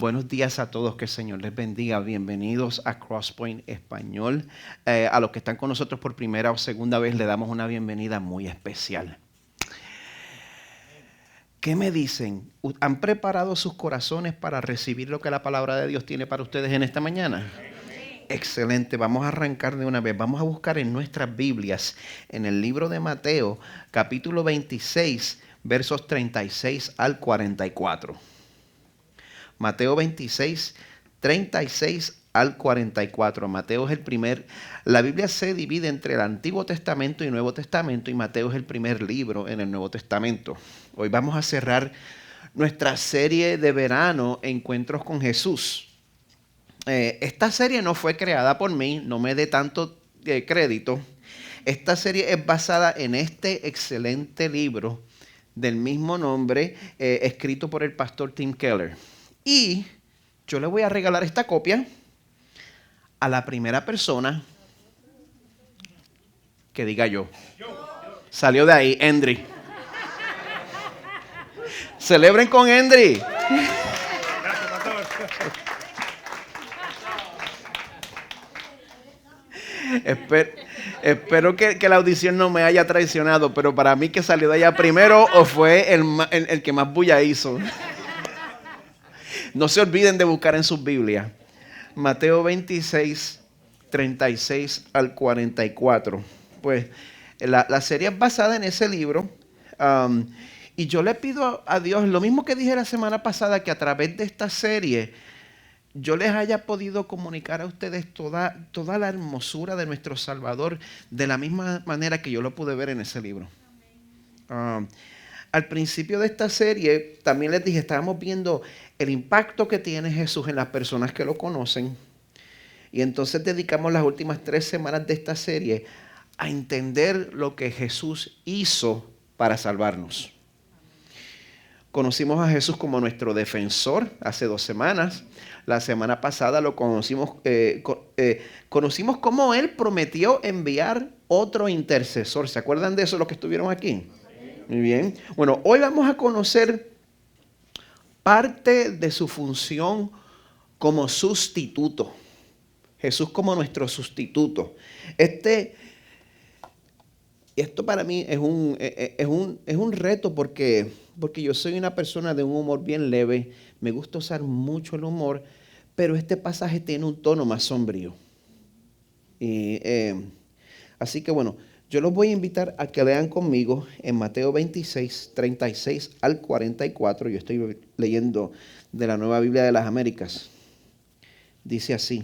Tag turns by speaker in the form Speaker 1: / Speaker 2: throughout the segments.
Speaker 1: Buenos días a todos, que el Señor les bendiga. Bienvenidos a Crosspoint Español. A los que están con nosotros por primera o segunda vez, le damos una bienvenida muy especial. ¿Qué me dicen? ¿Han preparado sus corazones para recibir lo que la palabra de Dios tiene para ustedes en esta mañana? Excelente, vamos a arrancar de una vez. Vamos a buscar en nuestras Biblias, en el libro de Mateo, capítulo 26, versos 36 al 44. Mateo 26, 36 al 44. Mateo es el primer. La Biblia se divide entre el Antiguo Testamento y Nuevo Testamento, y Mateo es el primer libro en el Nuevo Testamento. Hoy vamos a cerrar nuestra serie de verano, Encuentros con Jesús. Esta serie no fue creada por mí, no me dé tanto crédito. Esta serie es basada en este excelente libro del mismo nombre, escrito por el pastor Tim Keller. Y yo le voy a regalar esta copia a la primera persona que diga yo. Salió de ahí, Endry. Celebren con Endry. Espero que la audición no me haya traicionado, pero para mí que salió de allá primero o fue el que más bulla hizo. No se olviden de buscar en sus Biblias Mateo 26, 36 al 44. Pues la serie es basada en ese libro. Y yo le pido a Dios, lo mismo que dije la semana pasada, que a través de esta serie yo les haya podido comunicar a ustedes toda la hermosura de nuestro Salvador, de la misma manera que yo lo pude ver en ese libro. Al principio de esta serie, también les dije, estábamos viendo el impacto que tiene Jesús en las personas que lo conocen. Y entonces dedicamos las últimas 3 semanas de esta serie a entender lo que Jesús hizo para salvarnos. Conocimos a Jesús como nuestro defensor hace 2 semanas. La semana pasada lo conocimos cómo Él prometió enviar otro intercesor. ¿Se acuerdan de eso los que estuvieron aquí? Muy bien. Bueno, hoy vamos a conocer parte de su función como sustituto. Jesús como nuestro sustituto. Esto para mí es un reto porque yo soy una persona de un humor bien leve. Me gusta usar mucho el humor, pero este pasaje tiene un tono más sombrío. Así que bueno, yo los voy a invitar a que lean conmigo en Mateo 26, 36 al 44. Yo estoy leyendo de la Nueva Biblia de las Américas. Dice así.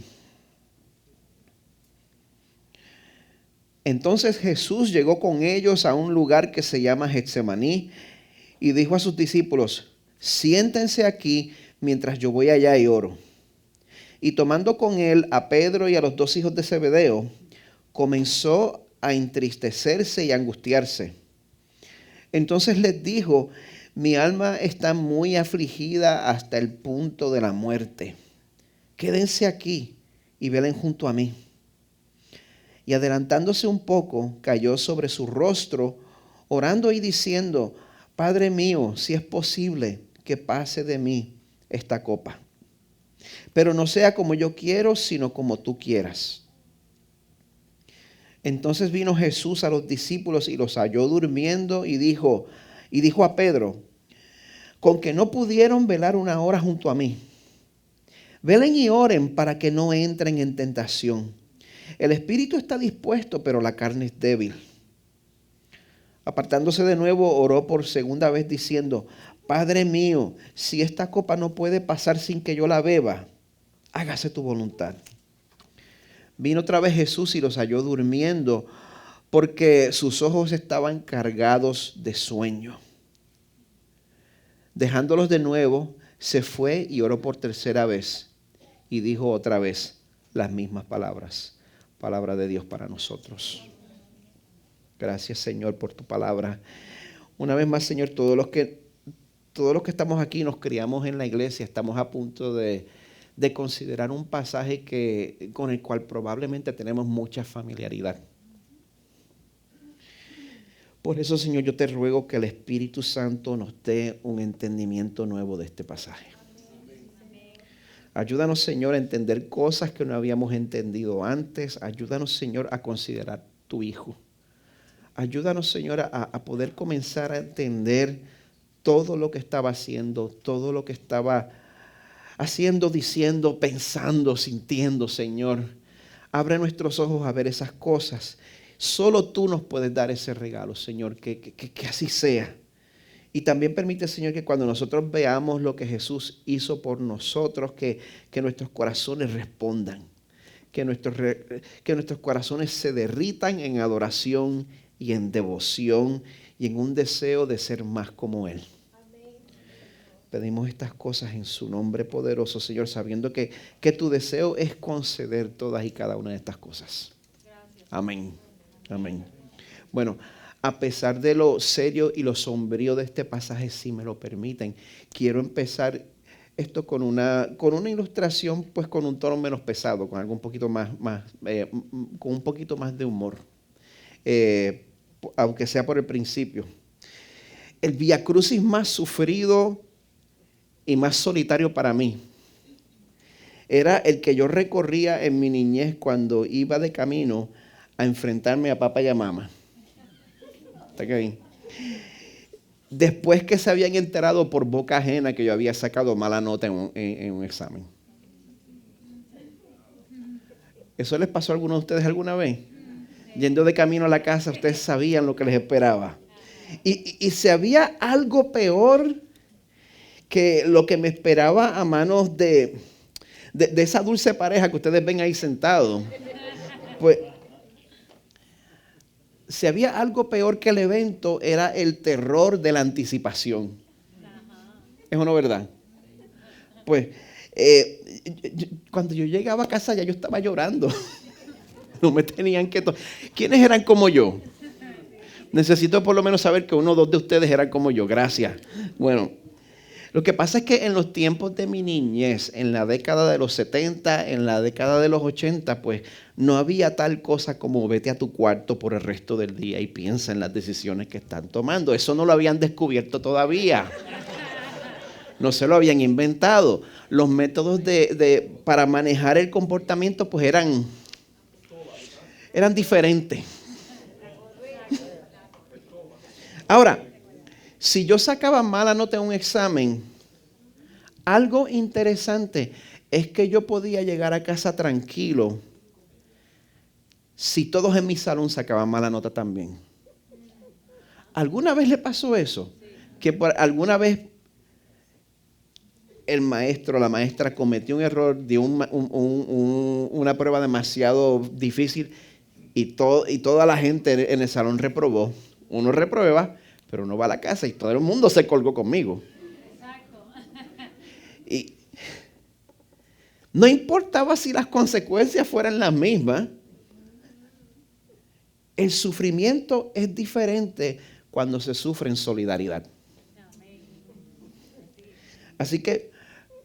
Speaker 1: Entonces Jesús llegó con ellos a un lugar que se llama Getsemaní y dijo a sus discípulos: siéntense aquí mientras yo voy allá y oro. Y tomando con él a Pedro y a los 2 hijos de Zebedeo, comenzó a entristecerse y a angustiarse. Entonces les dijo: mi alma está muy afligida hasta el punto de la muerte. Quédense aquí y velen junto a mí. Y adelantándose un poco, cayó sobre su rostro, orando y diciendo: Padre mío, si es posible, que pase de mí esta copa. Pero no sea como yo quiero, sino como tú quieras. Entonces vino Jesús a los discípulos y los halló durmiendo y dijo a Pedro: con que no pudieron velar una hora junto a mí. Velen y oren para que no entren en tentación. El espíritu está dispuesto, pero la carne es débil. Apartándose de nuevo, oró por segunda vez diciendo: Padre mío, si esta copa no puede pasar sin que yo la beba, hágase tu voluntad. Vino otra vez Jesús y los halló durmiendo, porque sus ojos estaban cargados de sueño. Dejándolos de nuevo, se fue y oró por tercera vez y dijo otra vez las mismas palabras. Palabra de Dios para nosotros. Gracias, Señor, por tu palabra. Una vez más, Señor, todos los que estamos aquí nos criamos en la iglesia, estamos a punto de considerar un pasaje con el cual probablemente tenemos mucha familiaridad. Por eso, Señor, yo te ruego que el Espíritu Santo nos dé un entendimiento nuevo de este pasaje. Ayúdanos, Señor, a entender cosas que no habíamos entendido antes. Ayúdanos, Señor, a considerar tu Hijo. Ayúdanos, Señor, a poder comenzar a entender todo lo que estaba haciendo, todo lo que estaba haciendo, diciendo, pensando, sintiendo, Señor. Abre nuestros ojos a ver esas cosas. Solo tú nos puedes dar ese regalo, Señor, que así sea. Y también permite, Señor, que cuando nosotros veamos lo que Jesús hizo por nosotros, que nuestros corazones respondan, que nuestros corazones se derritan en adoración y en devoción y en un deseo de ser más como Él. Pedimos estas cosas en su nombre poderoso, Señor, sabiendo que tu deseo es conceder todas y cada una de estas cosas. Gracias. Amén. Amén. Bueno, a pesar de lo serio y lo sombrío de este pasaje, si me lo permiten, quiero empezar esto con una ilustración, pues con un tono menos pesado, con algo un poquito con un poquito más de humor, aunque sea por el principio. El viacrucis más sufrido y más solitario para mí era el que yo recorría en mi niñez cuando iba de camino a enfrentarme a papá y a mamá. ¿Está aquí? Después que se habían enterado por boca ajena que yo había sacado mala nota en un examen. ¿Eso les pasó a alguno de ustedes alguna vez? Yendo de camino a la casa, ustedes sabían lo que les esperaba. Y si había algo peor que lo que me esperaba a manos de esa dulce pareja que ustedes ven ahí sentado, pues si había algo peor que el evento, era el terror de la anticipación. ¿Es o no verdad? Pues cuando yo llegaba a casa ya yo estaba llorando. No me tenían que... ¿Quiénes eran como yo? Necesito por lo menos saber que uno o dos de ustedes eran como yo. Gracias. Bueno, lo que pasa es que en los tiempos de mi niñez, en la década de los 70, en la década de los 80, pues no había tal cosa como vete a tu cuarto por el resto del día y piensa en las decisiones que están tomando. Eso no lo habían descubierto todavía. No se lo habían inventado. Los métodos para manejar el comportamiento pues eran diferentes. Ahora, si yo sacaba mala nota en un examen, algo interesante es que yo podía llegar a casa tranquilo si todos en mi salón sacaban mala nota también. ¿Alguna vez le pasó eso? Que alguna vez el maestro o la maestra cometió un error, dio una prueba demasiado difícil y toda la gente en el salón reprobó. Uno reprueba, pero uno va a la casa y todo el mundo se colgó conmigo. Exacto. Y no importaba si las consecuencias fueran las mismas. El sufrimiento es diferente cuando se sufre en solidaridad. Así que,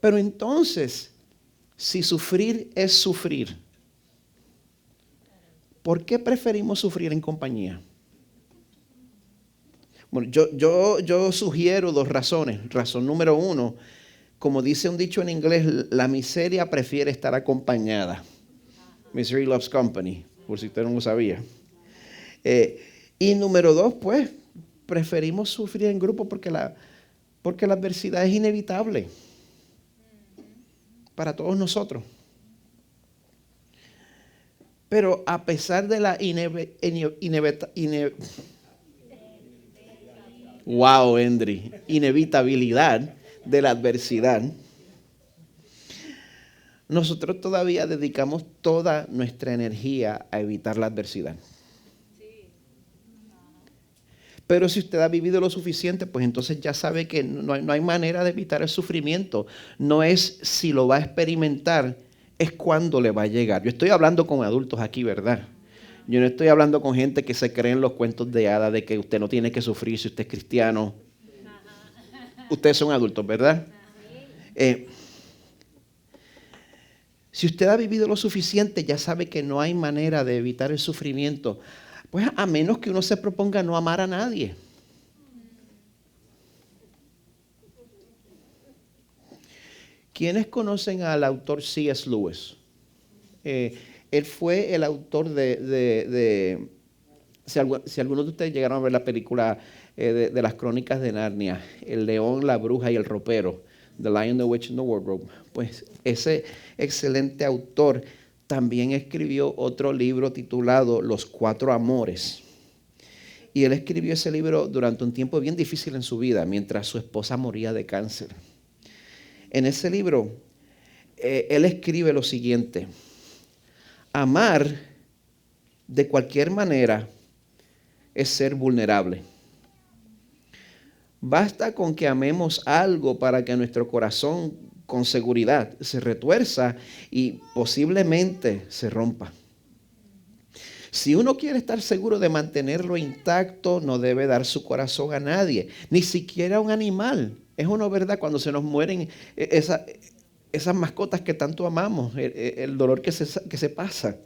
Speaker 1: pero entonces, si sufrir es sufrir, ¿por qué preferimos sufrir en compañía? Bueno, yo sugiero dos razones. Razón número uno, como dice un dicho en inglés, la miseria prefiere estar acompañada. Misery loves company, por si usted no lo sabía. Y número dos, pues, preferimos sufrir en grupo porque la adversidad es inevitable para todos nosotros. Pero a pesar de la inevitabilidad de la adversidad, nosotros todavía dedicamos toda nuestra energía a evitar la adversidad. Pero si usted ha vivido lo suficiente, pues entonces ya sabe que no hay manera de evitar el sufrimiento. No es si lo va a experimentar, es cuándo le va a llegar. Yo estoy hablando con adultos aquí, ¿verdad? Yo no estoy hablando con gente que se cree en los cuentos de hadas de que usted no tiene que sufrir si usted es cristiano. Ustedes son adultos, ¿verdad? Si usted ha vivido lo suficiente, ya sabe que no hay manera de evitar el sufrimiento. Pues a menos que uno se proponga no amar a nadie. ¿Quiénes conocen al autor C.S. Lewis? Él fue el autor si algunos de ustedes llegaron a ver la película de las Crónicas de Narnia, El León, la Bruja y el Ropero, The Lion, the Witch and the Wardrobe, pues ese excelente autor también escribió otro libro titulado Los Cuatro Amores. Y él escribió ese libro durante un tiempo bien difícil en su vida, mientras su esposa moría de cáncer. En ese libro, él escribe lo siguiente: amar de cualquier manera es ser vulnerable. Basta con que amemos algo para que nuestro corazón con seguridad se retuerza y posiblemente se rompa. Si uno quiere estar seguro de mantenerlo intacto, no debe dar su corazón a nadie, ni siquiera a un animal. Es una verdad cuando se nos mueren esas mascotas que tanto amamos, el dolor que se pasa.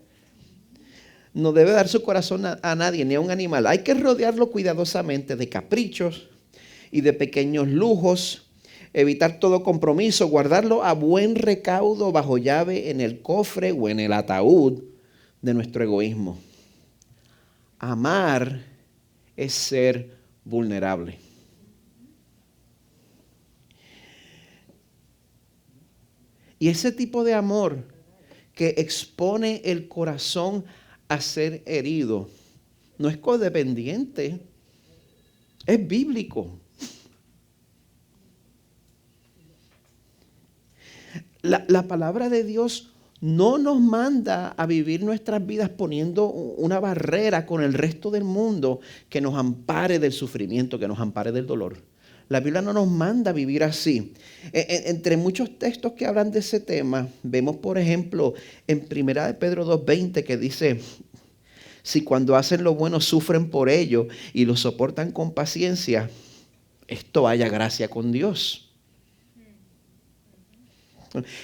Speaker 1: No debe dar su corazón a nadie, ni a un animal. Hay que rodearlo cuidadosamente de caprichos y de pequeños lujos, evitar todo compromiso, guardarlo a buen recaudo bajo llave en el cofre o en el ataúd de nuestro egoísmo. Amar es ser vulnerable. Y ese tipo de amor que expone el corazón a ser herido no es codependiente, es bíblico. La palabra de Dios no nos manda a vivir nuestras vidas poniendo una barrera con el resto del mundo que nos ampare del sufrimiento, que nos ampare del dolor. La Biblia no nos manda a vivir así. Entre muchos textos que hablan de ese tema, vemos por ejemplo en 1 Pedro 2:20 que dice: si cuando hacen lo bueno sufren por ello y lo soportan con paciencia, esto haya gracia con Dios.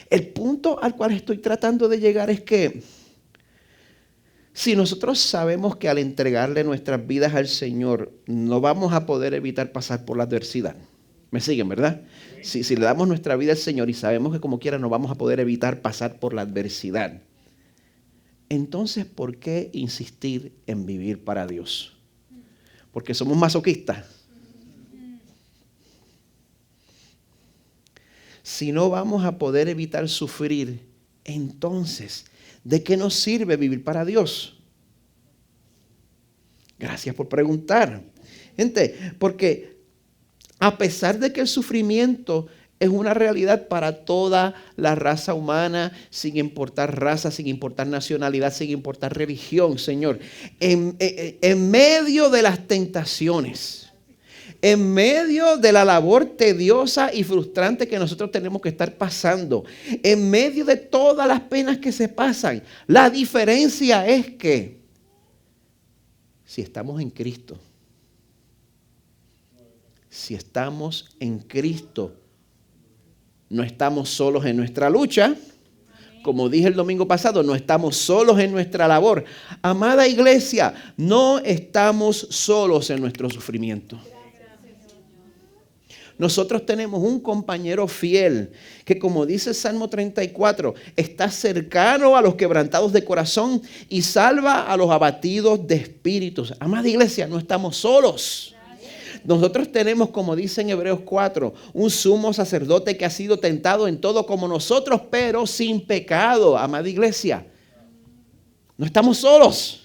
Speaker 1: El punto al cual estoy tratando de llegar es que si nosotros sabemos que al entregarle nuestras vidas al Señor no vamos a poder evitar pasar por la adversidad. ¿Me siguen, verdad? Si le damos nuestra vida al Señor y sabemos que como quiera no vamos a poder evitar pasar por la adversidad, entonces ¿por qué insistir en vivir para Dios? Porque somos masoquistas. Si no vamos a poder evitar sufrir, entonces, ¿de qué nos sirve vivir para Dios? Gracias por preguntar. Gente, porque a pesar de que el sufrimiento es una realidad para toda la raza humana, sin importar raza, sin importar nacionalidad, sin importar religión, Señor, en medio de las tentaciones, en medio de la labor tediosa y frustrante que nosotros tenemos que estar pasando, en medio de todas las penas que se pasan, la diferencia es que si estamos en Cristo, no estamos solos en nuestra lucha. Como dije el domingo pasado, no estamos solos en nuestra labor. Amada iglesia, no estamos solos en nuestro sufrimiento. Nosotros tenemos un compañero fiel que, como dice Salmo 34, está cercano a los quebrantados de corazón y salva a los abatidos de espíritus. Amada iglesia, no estamos solos. Nosotros tenemos, como dice en Hebreos 4, un sumo sacerdote que ha sido tentado en todo como nosotros, pero sin pecado. Amada iglesia, no estamos solos.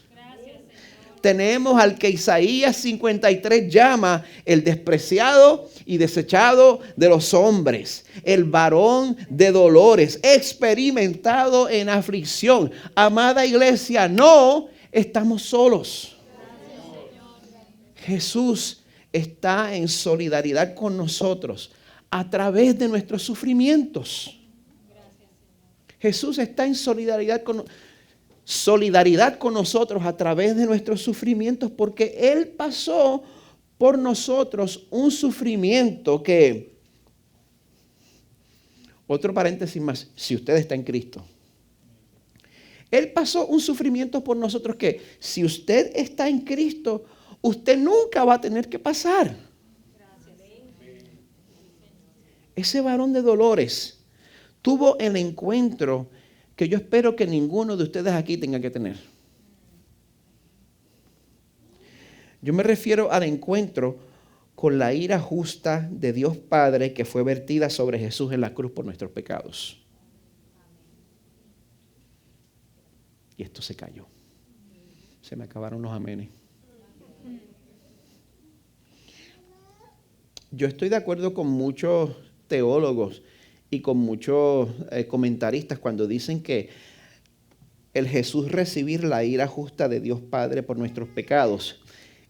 Speaker 1: Tenemos al que Isaías 53 llama el despreciado y desechado de los hombres, el varón de dolores, experimentado en aflicción. Amada iglesia, no estamos solos. Jesús está en solidaridad con nosotros a través de nuestros sufrimientos. Jesús está en solidaridad con nosotros a través de nuestros sufrimientos, porque Él pasó por nosotros un sufrimiento que, otro paréntesis más, si usted está en Cristo, Él pasó un sufrimiento por nosotros que si usted está en Cristo, usted nunca va a tener que pasar. Ese varón de dolores tuvo el encuentro que yo espero que ninguno de ustedes aquí tenga que tener. Yo me refiero al encuentro con la ira justa de Dios Padre que fue vertida sobre Jesús en la cruz por nuestros pecados. Y esto se cayó. Se me acabaron los amenes. Yo estoy de acuerdo con muchos teólogos y con muchos comentaristas cuando dicen que el Jesús recibir la ira justa de Dios Padre por nuestros pecados,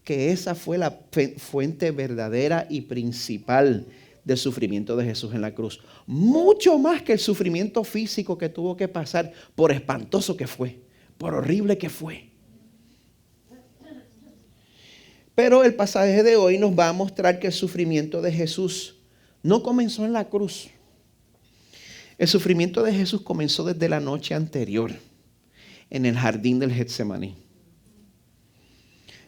Speaker 1: que esa fue la fuente verdadera y principal del sufrimiento de Jesús en la cruz. Mucho más que el sufrimiento físico que tuvo que pasar, por espantoso que fue, por horrible que fue. Pero el pasaje de hoy nos va a mostrar que el sufrimiento de Jesús no comenzó en la cruz. El sufrimiento de Jesús comenzó desde la noche anterior, en el jardín del Getsemaní.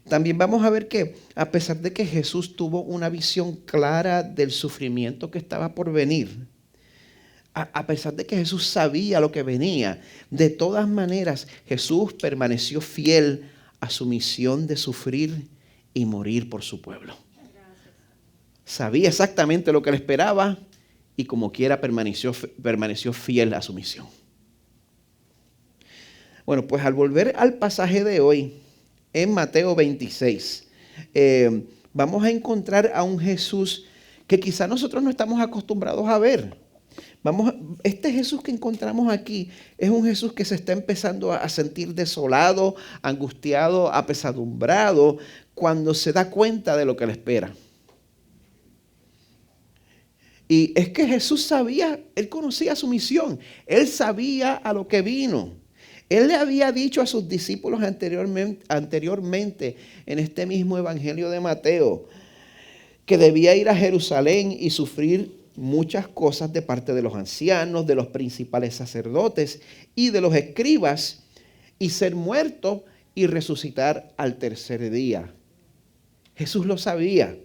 Speaker 1: También vamos a ver que a pesar de que Jesús tuvo una visión clara del sufrimiento que estaba por venir, a pesar de que Jesús sabía lo que venía, de todas maneras Jesús permaneció fiel a su misión de sufrir y morir por su pueblo. Sabía exactamente lo que le esperaba y como quiera permaneció fiel a su misión. Bueno, pues al volver al pasaje de hoy, en Mateo 26, vamos a encontrar a un Jesús que quizá nosotros no estamos acostumbrados a ver. Este Jesús que encontramos aquí es un Jesús que se está empezando a sentir desolado, angustiado, apesadumbrado, cuando se da cuenta de lo que le espera. Y es que Jesús sabía, Él conocía su misión, Él sabía a lo que vino. Él le había dicho a sus discípulos anteriormente en este mismo evangelio de Mateo que debía ir a Jerusalén y sufrir muchas cosas de parte de los ancianos, de los principales sacerdotes y de los escribas, y ser muerto y resucitar al tercer día. Jesús lo sabía.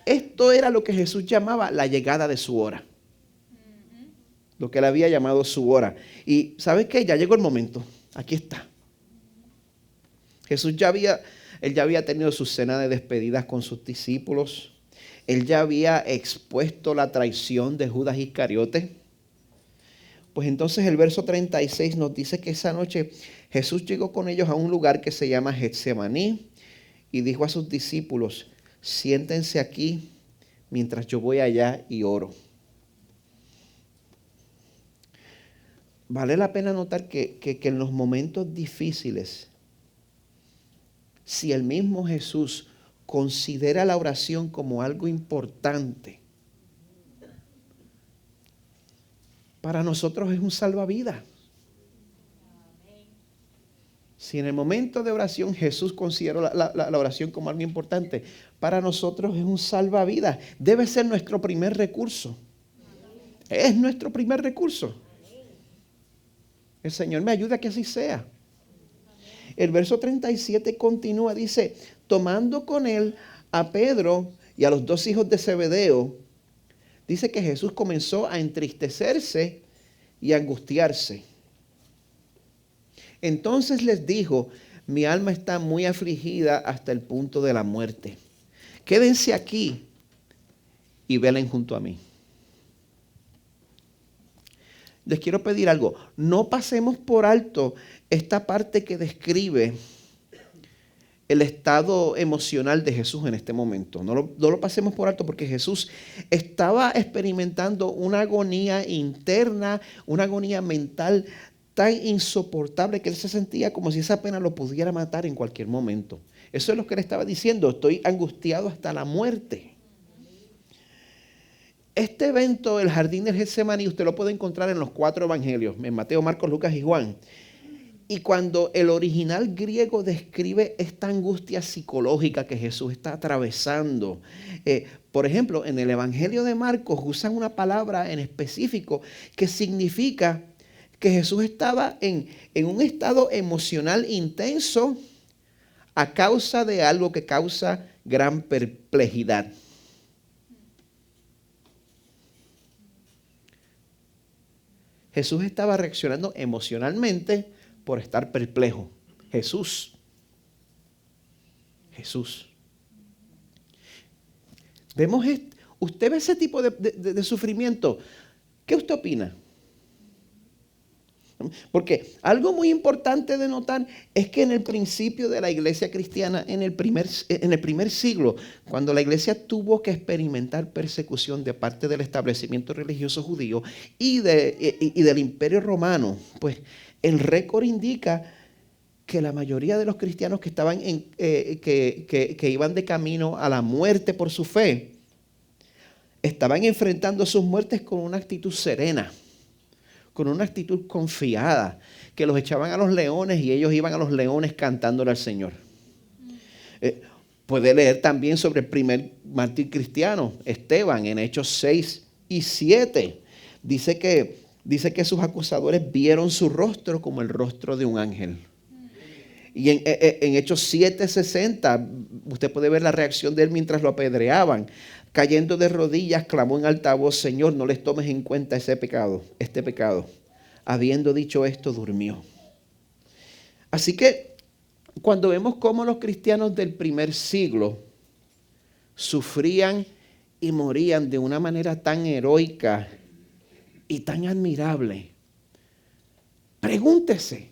Speaker 1: Esto era lo que Jesús llamaba la llegada de su hora. Lo que él había llamado su hora. Y ¿sabes qué? Ya llegó el momento. Aquí está. Jesús él ya había tenido su cena de despedidas con sus discípulos. Él ya había expuesto la traición de Judas Iscariote. Pues entonces el verso 36 nos dice que esa noche Jesús llegó con ellos a un lugar que se llama Getsemaní y dijo a sus discípulos: siéntense aquí mientras yo voy allá y oro. Vale la pena notar que en los momentos difíciles, si el mismo Jesús considera la oración como algo importante, para nosotros es un salvavidas. Si en el momento de oración Jesús consideró la oración como algo importante, para nosotros es un salvavidas. Debe ser nuestro primer recurso. Es nuestro primer recurso. El Señor me ayuda a que así sea. El verso 37 continúa, dice: tomando con él a Pedro y a los dos hijos de Zebedeo, dice que Jesús comenzó a entristecerse y a angustiarse. Entonces les dijo: mi alma está muy afligida hasta el punto de la muerte. Quédense aquí y velen junto a mí. Les quiero pedir algo. No pasemos por alto esta parte que describe el estado emocional de Jesús en este momento. No lo pasemos por alto, porque Jesús estaba experimentando una agonía interna, una agonía mental tan insoportable que él se sentía como si esa pena lo pudiera matar en cualquier momento. Eso es lo que él estaba diciendo: estoy angustiado hasta la muerte. Este evento, el jardín del Getsemaní, usted lo puede encontrar en los 4 evangelios, en Mateo, Marcos, Lucas y Juan. Y cuando el original griego describe esta angustia psicológica que Jesús está atravesando, por ejemplo, en el evangelio de Marcos usan una palabra en específico que significa que Jesús estaba en un estado emocional intenso a causa de algo que causa gran perplejidad. Jesús estaba reaccionando emocionalmente por estar perplejo. Jesús. Vemos, usted ve ese tipo de sufrimiento. ¿Qué usted opina? Porque algo muy importante de notar es que en el principio de la iglesia cristiana, en el primer siglo, cuando la iglesia tuvo que experimentar persecución de parte del establecimiento religioso judío y del imperio romano, pues el récord indica que la mayoría de los cristianos que estaban que iban de camino a la muerte por su fe, estaban enfrentando sus muertes con una actitud serena, con una actitud confiada, que los echaban a los leones y ellos iban a los leones cantándole al Señor. Puede leer también sobre el primer mártir cristiano, Esteban, en Hechos 6 y 7. Dice que sus acusadores vieron su rostro como el rostro de un ángel. Y en Hechos 7:60, usted puede ver la reacción de él mientras lo apedreaban. Cayendo de rodillas, clamó en alta voz: Señor, no les tomes en cuenta este pecado. Habiendo dicho esto, durmió. Así que cuando vemos cómo los cristianos del primer siglo sufrían y morían de una manera tan heroica y tan admirable, pregúntese,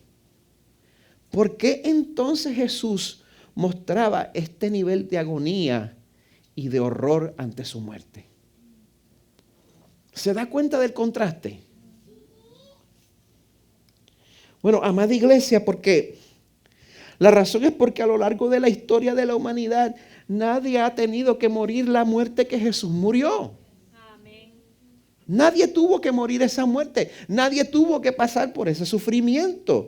Speaker 1: ¿por qué entonces Jesús mostraba este nivel de agonía y de horror ante su muerte? ¿Se da cuenta del contraste? Bueno, amada iglesia, la razón es porque a lo largo de la historia de la humanidad nadie ha tenido que morir la muerte que Jesús murió. Amén. Nadie tuvo que morir esa muerte. Nadie tuvo que pasar por ese sufrimiento.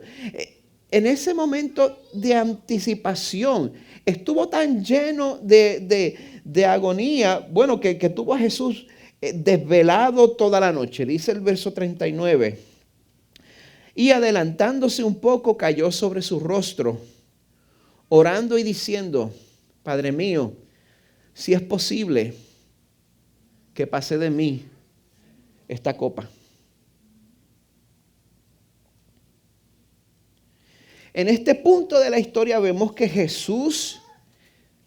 Speaker 1: En ese momento de anticipación, estuvo tan lleno de agonía, bueno, que tuvo a Jesús desvelado toda la noche. Dice el verso 39. Y adelantándose un poco, cayó sobre su rostro, orando y diciendo: Padre mío, si es posible, que pase de mí esta copa. En este punto de la historia vemos que Jesús,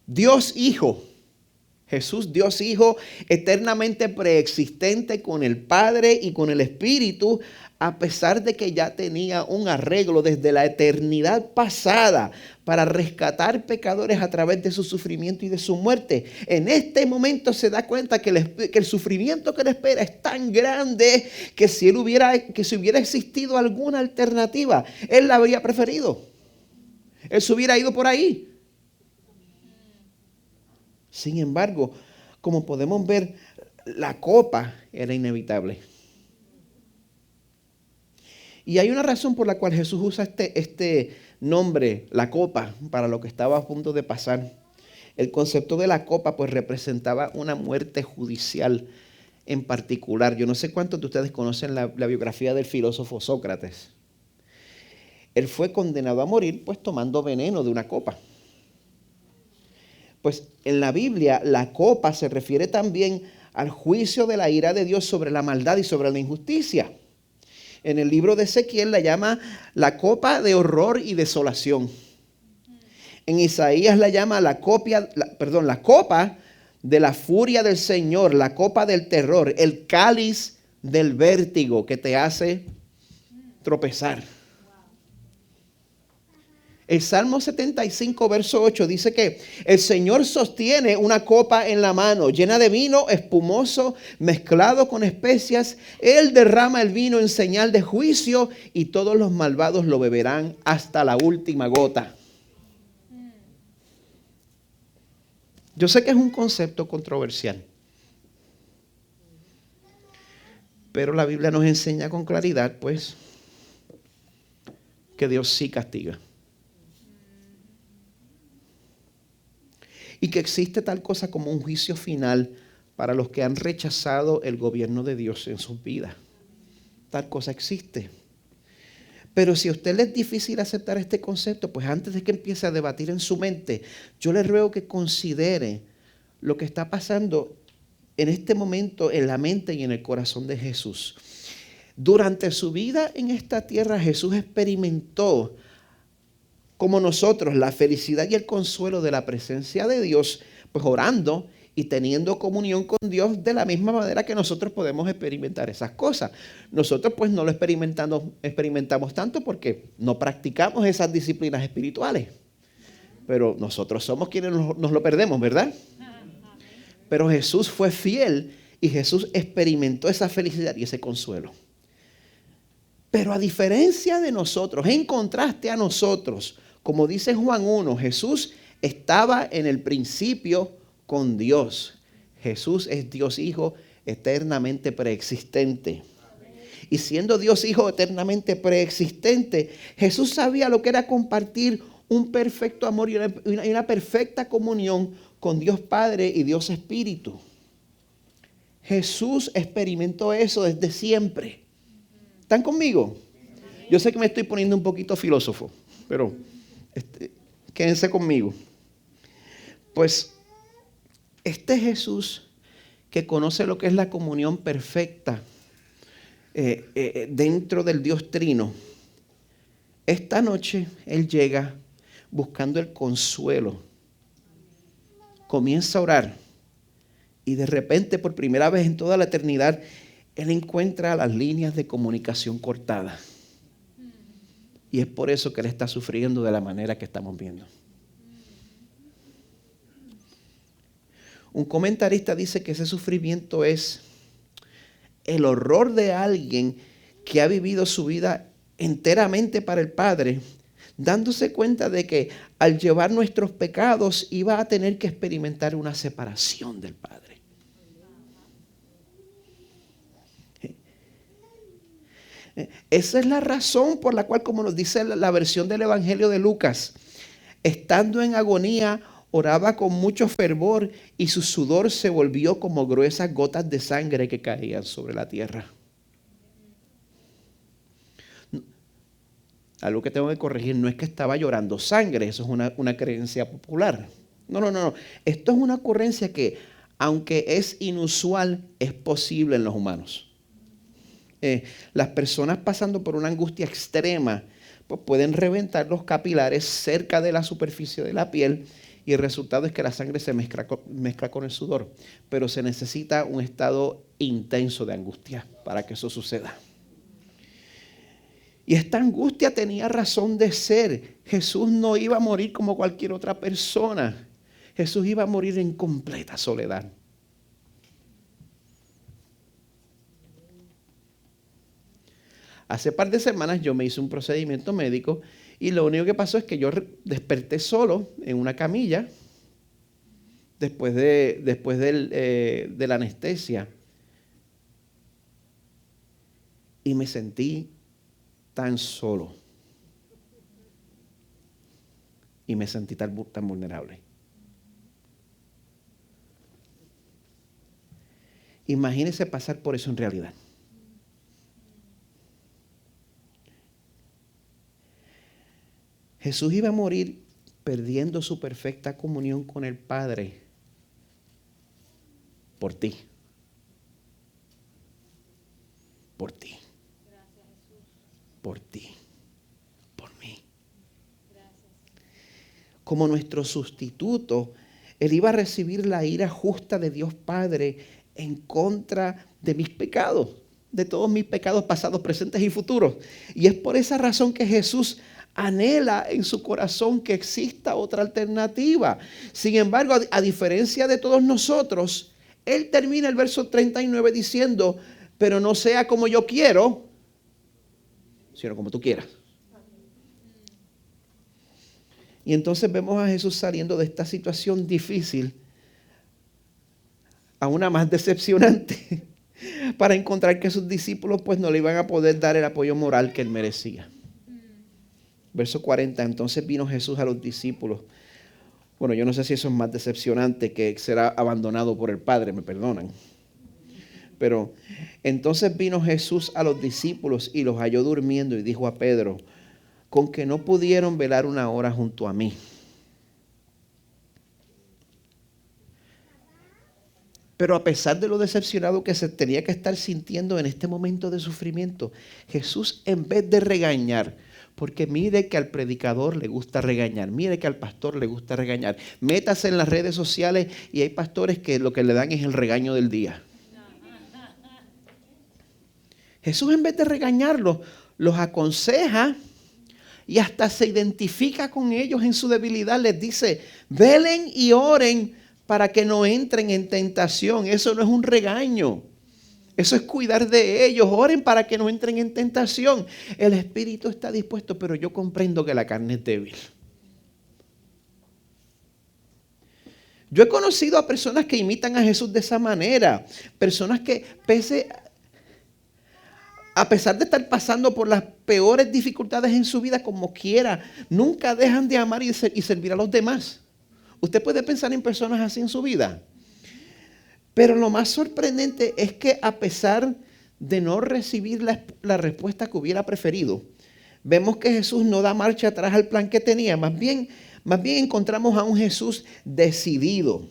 Speaker 1: Dios Hijo, eternamente preexistente con el Padre y con el Espíritu, a pesar de que ya tenía un arreglo desde la eternidad pasada para rescatar pecadores a través de su sufrimiento y de su muerte. En este momento se da cuenta que el sufrimiento que le espera es tan grande que si hubiera existido alguna alternativa, él la habría preferido. Él se hubiera ido por ahí. Sin embargo, como podemos ver, la copa era inevitable. Y hay una razón por la cual Jesús usa este nombre, la copa, para lo que estaba a punto de pasar. El concepto de la copa pues representaba una muerte judicial en particular. Yo no sé cuántos de ustedes conocen la biografía del filósofo Sócrates. Él fue condenado a morir pues tomando veneno de una copa. Pues en la Biblia la copa se refiere también al juicio de la ira de Dios sobre la maldad y sobre la injusticia. En el libro de Ezequiel la llama la copa de horror y desolación. En Isaías la llama la copa de la furia del Señor, la copa del terror, el cáliz del vértigo que te hace tropezar. El Salmo 75, verso 8 dice que el Señor sostiene una copa en la mano llena de vino espumoso mezclado con especias. Él derrama el vino en señal de juicio y todos los malvados lo beberán hasta la última gota. Yo sé que es un concepto controversial, pero la Biblia nos enseña con claridad, pues, que Dios sí castiga. Y que existe tal cosa como un juicio final para los que han rechazado el gobierno de Dios en sus vidas. Tal cosa existe. Pero si a usted le es difícil aceptar este concepto, pues antes de que empiece a debatir en su mente, yo le ruego que considere lo que está pasando en este momento en la mente y en el corazón de Jesús. Durante su vida en esta tierra, Jesús experimentó, como nosotros, la felicidad y el consuelo de la presencia de Dios, pues orando y teniendo comunión con Dios de la misma manera que nosotros podemos experimentar esas cosas. Nosotros pues no lo experimentamos tanto porque no practicamos esas disciplinas espirituales. Pero nosotros somos quienes nos lo perdemos, ¿verdad? Pero Jesús fue fiel y Jesús experimentó esa felicidad y ese consuelo. Pero a diferencia de nosotros, en contraste a nosotros, como dice Juan 1, Jesús estaba en el principio con Dios. Jesús es Dios Hijo eternamente preexistente. Y siendo Dios Hijo eternamente preexistente, Jesús sabía lo que era compartir un perfecto amor y una perfecta comunión con Dios Padre y Dios Espíritu. Jesús experimentó eso desde siempre. ¿Están conmigo? Yo sé que me estoy poniendo un poquito filósofo, pero quédense conmigo. Pues este Jesús que conoce lo que es la comunión perfecta dentro del Dios Trino, esta noche Él llega buscando el consuelo. Comienza a orar y de repente, por primera vez en toda la eternidad, Él encuentra las líneas de comunicación cortadas. Y es por eso que Él está sufriendo de la manera que estamos viendo. Un comentarista dice que ese sufrimiento es el horror de alguien que ha vivido su vida enteramente para el Padre, dándose cuenta de que al llevar nuestros pecados iba a tener que experimentar una separación del Padre. Esa es la razón por la cual, como nos dice la versión del Evangelio de Lucas, estando en agonía, oraba con mucho fervor y su sudor se volvió como gruesas gotas de sangre que caían sobre la tierra. Algo que tengo que corregir, no es que estaba llorando sangre, eso es una creencia popular. No. Esto es una ocurrencia que, aunque es inusual, es posible en los humanos. Las personas pasando por una angustia extrema, pues pueden reventar los capilares cerca de la superficie de la piel y el resultado es que la sangre se mezcla con el sudor. Pero se necesita un estado intenso de angustia para que eso suceda. Y esta angustia tenía razón de ser. Jesús no iba a morir como cualquier otra persona. Jesús iba a morir en completa soledad. Hace par de semanas yo me hice un procedimiento médico y lo único que pasó es que yo desperté solo en una camilla después de la anestesia. Y me sentí tan solo. Y me sentí tan vulnerable. Imagínese pasar por eso en realidad. Jesús iba a morir perdiendo su perfecta comunión con el Padre por ti. Por ti.
Speaker 2: Gracias, Jesús.
Speaker 1: Por ti. Por mí. Gracias. Como nuestro sustituto, Él iba a recibir la ira justa de Dios Padre en contra de mis pecados, de todos mis pecados pasados, presentes y futuros. Y es por esa razón que Jesús anhela en su corazón que exista otra alternativa. Sin embargo, a diferencia de todos nosotros, Él termina el verso 39 diciendo, pero no sea como yo quiero, sino como tú quieras. Y entonces vemos a Jesús saliendo de esta situación difícil a una más decepcionante para encontrar que sus discípulos pues no le iban a poder dar el apoyo moral que Él merecía. Verso 40, entonces vino Jesús a los discípulos. Bueno, yo no sé si eso es más decepcionante que ser abandonado por el Padre, me perdonan. Pero entonces vino Jesús a los discípulos y los halló durmiendo y dijo a Pedro, con que no pudieron velar una hora junto a mí. Pero a pesar de lo decepcionado que se tenía que estar sintiendo en este momento de sufrimiento, Jesús, en vez de regañar, porque mire que al predicador le gusta regañar, mire que al pastor le gusta regañar, métase en las redes sociales y hay pastores que lo que le dan es el regaño del día. Jesús, en vez de regañarlos, los aconseja y hasta se identifica con ellos en su debilidad. Les dice, velen y oren para que no entren en tentación. Eso no es un regaño. Eso es cuidar de ellos. Oren para que no entren en tentación. El espíritu está dispuesto, pero yo comprendo que la carne es débil. Yo he conocido a personas que imitan a Jesús de esa manera. Personas que a pesar de estar pasando por las peores dificultades en su vida como quiera, nunca dejan de amar y servir a los demás. Usted puede pensar en personas así en su vida. Pero lo más sorprendente es que a pesar de no recibir la respuesta que hubiera preferido, vemos que Jesús no da marcha atrás al plan que tenía. Más bien encontramos a un Jesús decidido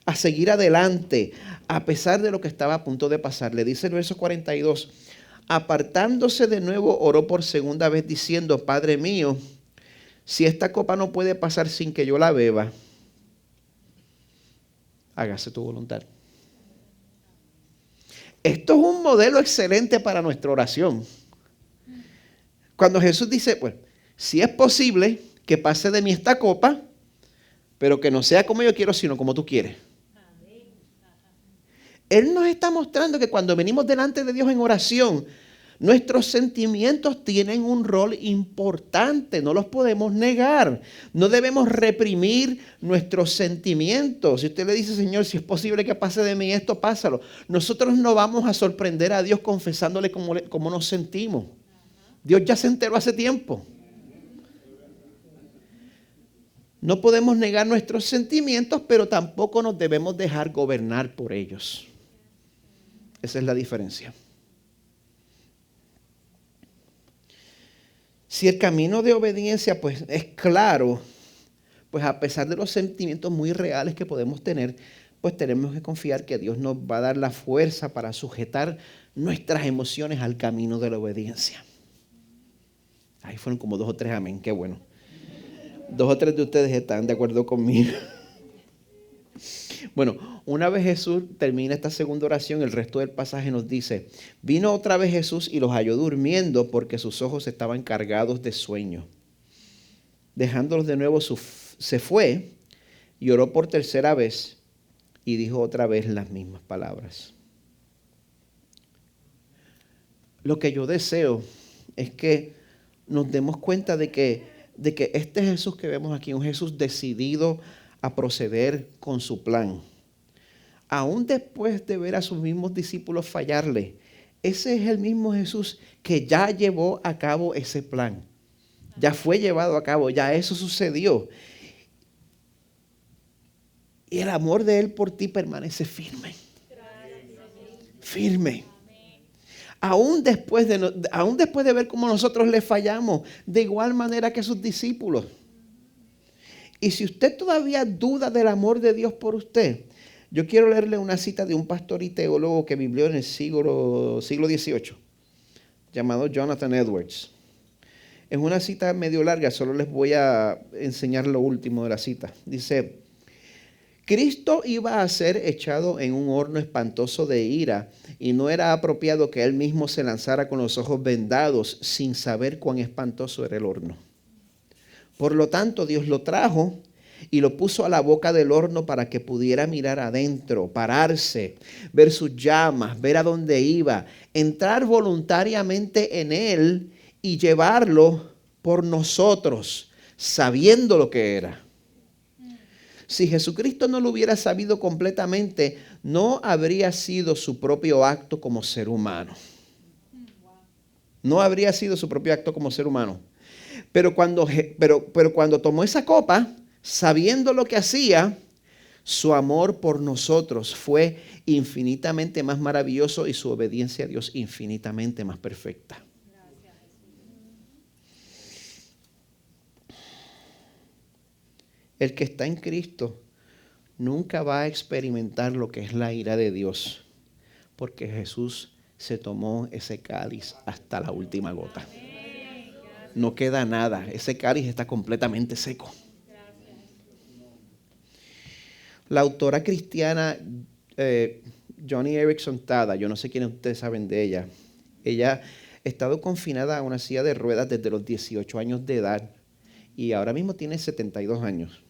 Speaker 1: a seguir adelante a pesar de lo que estaba a punto de pasar. Le dice el verso 42, apartándose de nuevo, oró por segunda vez diciendo, Padre mío, si esta copa no puede pasar sin que yo la beba, hágase tu voluntad. Esto es un modelo excelente para nuestra oración. Cuando Jesús dice, pues, si es posible que pase de mí esta copa, pero que no sea como yo quiero, sino como tú quieres. Él nos está mostrando que cuando venimos delante de Dios en oración, nuestros sentimientos tienen un rol importante, no los podemos negar. No debemos reprimir nuestros sentimientos. Si usted le dice, Señor, si es posible que pase de mí esto, pásalo. Nosotros no vamos a sorprender a Dios confesándole cómo nos sentimos. Dios ya se enteró hace tiempo. No podemos negar nuestros sentimientos, pero tampoco nos debemos dejar gobernar por ellos. Esa es la diferencia. Si el camino de obediencia pues es claro, pues a pesar de los sentimientos muy reales que podemos tener, pues tenemos que confiar que Dios nos va a dar la fuerza para sujetar nuestras emociones al camino de la obediencia. Ahí fueron como 2 o 3 amén, qué bueno. 2 o 3 de ustedes están de acuerdo conmigo. Bueno, una vez Jesús termina esta segunda oración, el resto del pasaje nos dice, vino otra vez Jesús y los halló durmiendo porque sus ojos estaban cargados de sueño. Dejándolos de nuevo, se fue y oró por tercera vez y dijo otra vez las mismas palabras. Lo que yo deseo es que nos demos cuenta de que este Jesús que vemos aquí, un Jesús decidido a proceder con su plan. Aún después de ver a sus mismos discípulos fallarle, ese es el mismo Jesús que ya llevó a cabo ese plan. Ya fue llevado a cabo, ya eso sucedió. Y el amor de Él por ti permanece firme. Firme. Aún después de ver cómo nosotros le fallamos, de igual manera que sus discípulos. Y si usted todavía duda del amor de Dios por usted, yo quiero leerle una cita de un pastor y teólogo que vivió en el siglo XVIII, llamado Jonathan Edwards. Es una cita medio larga, solo les voy a enseñar lo último de la cita. Dice, Cristo iba a ser echado en un horno espantoso de ira y no era apropiado que Él mismo se lanzara con los ojos vendados sin saber cuán espantoso era el horno. Por lo tanto, Dios lo trajo y lo puso a la boca del horno para que pudiera mirar adentro, pararse, ver sus llamas, ver a dónde iba, entrar voluntariamente en Él y llevarlo por nosotros, sabiendo lo que era. Si Jesucristo no lo hubiera sabido completamente, no habría sido su propio acto como ser humano. No habría sido su propio acto como ser humano. Pero cuando tomó esa copa, sabiendo lo que hacía, su amor por nosotros fue infinitamente más maravilloso y su obediencia a Dios infinitamente más perfecta. El que está en Cristo nunca va a experimentar lo que es la ira de Dios, porque Jesús se tomó ese cáliz hasta la última gota. No queda nada, ese cáliz está completamente seco. La autora cristiana Joni Eareckson Tada, yo no sé quiénes ustedes saben de ella. Ella ha estado confinada a una silla de ruedas desde los 18 años de edad y ahora mismo tiene 72 años.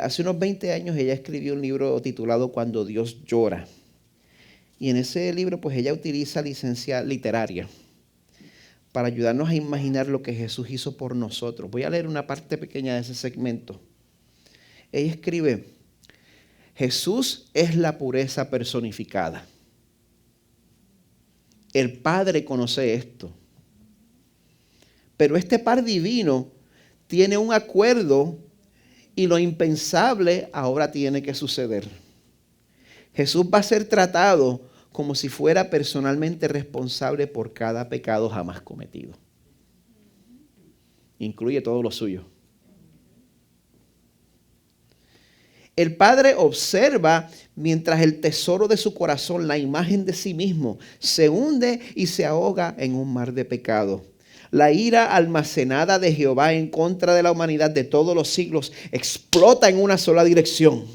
Speaker 1: Hace unos 20 años ella escribió un libro titulado Cuando Dios llora. Y en ese libro pues ella utiliza licencia literaria para ayudarnos a imaginar lo que Jesús hizo por nosotros. Voy a leer una parte pequeña de ese segmento. Ella escribe: Jesús es la pureza personificada. El Padre conoce esto. Pero este par divino tiene un acuerdo y lo impensable ahora tiene que suceder. Jesús va a ser tratado como si fuera personalmente responsable por cada pecado jamás cometido. Incluye todo lo suyo. El Padre observa mientras el tesoro de su corazón, la imagen de sí mismo, se hunde y se ahoga en un mar de pecado. La ira almacenada de Jehová en contra de la humanidad de todos los siglos explota en una sola dirección.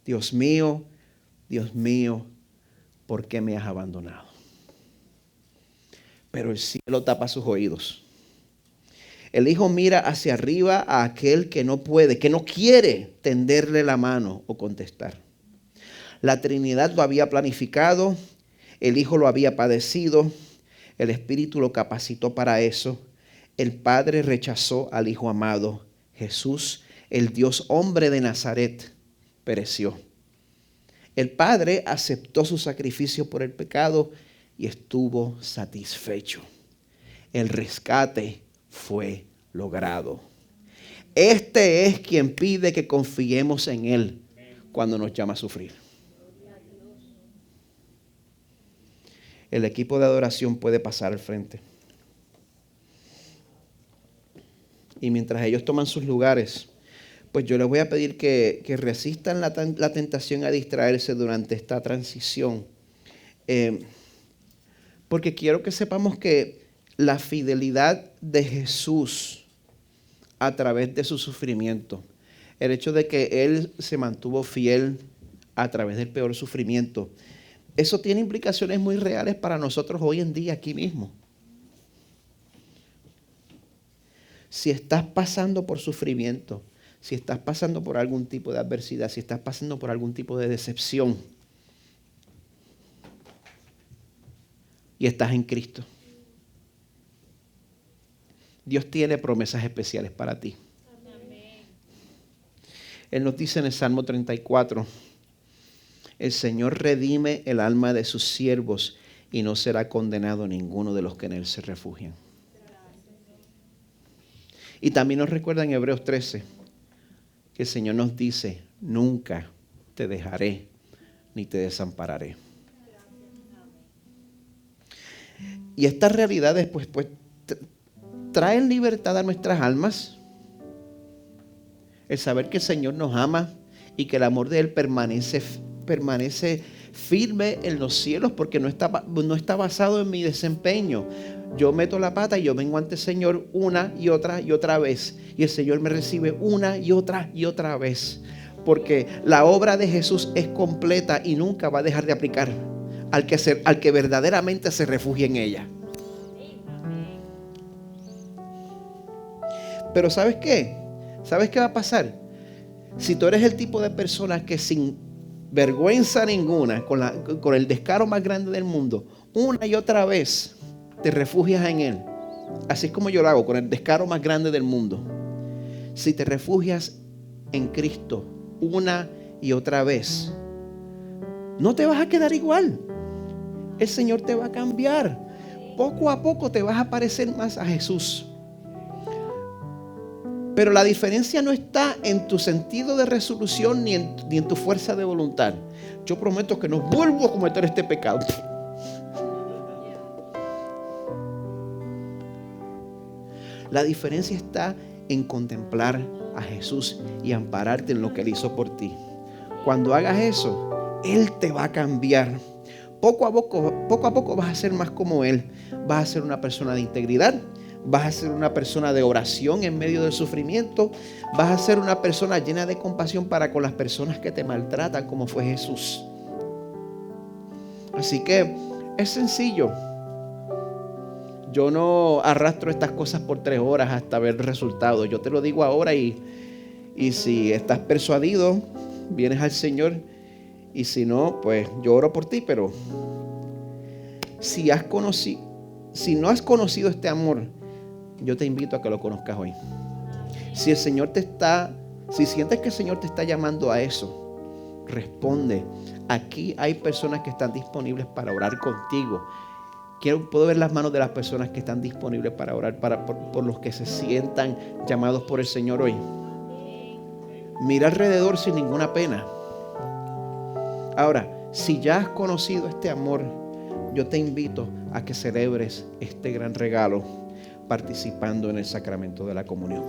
Speaker 1: Dios mío, ¿por qué me has abandonado? Pero el cielo tapa sus oídos. El Hijo mira hacia arriba a aquel que no puede, que no quiere tenderle la mano o contestar. La Trinidad lo había planificado, el Hijo lo había padecido, el Espíritu lo capacitó para eso. El Padre rechazó al Hijo amado. Jesús, el Dios hombre de Nazaret, pereció. El Padre aceptó su sacrificio por el pecado y estuvo satisfecho. El rescate fue logrado. Este es quien pide que confiemos en Él cuando nos llama a sufrir. El equipo de adoración puede pasar al frente. Y mientras ellos toman sus lugares, pues yo les voy a pedir que resistan la tentación a distraerse durante esta transición. Porque quiero que sepamos que la fidelidad de Jesús a través de su sufrimiento, el hecho de que Él se mantuvo fiel a través del peor sufrimiento, eso tiene implicaciones muy reales para nosotros hoy en día aquí mismo. Si estás pasando por sufrimiento, si estás pasando por algún tipo de adversidad, si estás pasando por algún tipo de decepción y estás en Cristo, Dios tiene promesas especiales para ti. Él nos dice en el Salmo 34, el Señor redime el alma de sus siervos y no será condenado ninguno de los que en Él se refugian. Y también nos recuerda en Hebreos 13 que el Señor nos dice, nunca te dejaré ni te desampararé. Y estas realidades pues traen libertad a nuestras almas. El saber que el Señor nos ama y que el amor de Él permanece firme en los cielos, porque no está basado en mi desempeño. Yo meto la pata y yo vengo ante el Señor una y otra vez. Y el Señor me recibe una y otra vez. Porque la obra de Jesús es completa y nunca va a dejar de aplicar al que verdaderamente se refugie en ella. Pero ¿sabes qué? ¿Sabes qué va a pasar? Si tú eres el tipo de persona que sin vergüenza ninguna, con el descaro más grande del mundo, una y otra vez te refugias en Él, así es como yo lo hago, con el descaro más grande del mundo. Si te refugias en Cristo una y otra vez, no te vas a quedar igual. El Señor te va a cambiar. Poco a poco te vas a parecer más a Jesús. Pero la diferencia no está en tu sentido de resolución ni en tu fuerza de voluntad. Yo prometo que no vuelvo a cometer este pecado. La diferencia está en contemplar a Jesús y ampararte en lo que Él hizo por ti. Cuando hagas eso, Él te va a cambiar. Poco a poco vas a ser más como Él. Vas a ser una persona de integridad. Vas a ser una persona de oración en medio del sufrimiento. Vas a ser una persona llena de compasión para con las personas que te maltratan, como fue Jesús. Así que es sencillo. Yo no arrastro estas cosas por 3 horas hasta ver resultados. Yo te lo digo ahora y si estás persuadido, vienes al Señor. Y si no, pues yo oro por ti. Pero si no has conocido este amor, yo te invito a que lo conozcas hoy. Si sientes que el Señor te está llamando a eso, responde. Aquí hay personas que están disponibles para orar contigo. Puedo ver las manos de las personas que están disponibles para orar por los que se sientan llamados por el Señor hoy. Mira alrededor sin ninguna pena. Ahora, si ya has conocido este amor, yo te invito a que celebres este gran regalo participando en el sacramento de la comunión.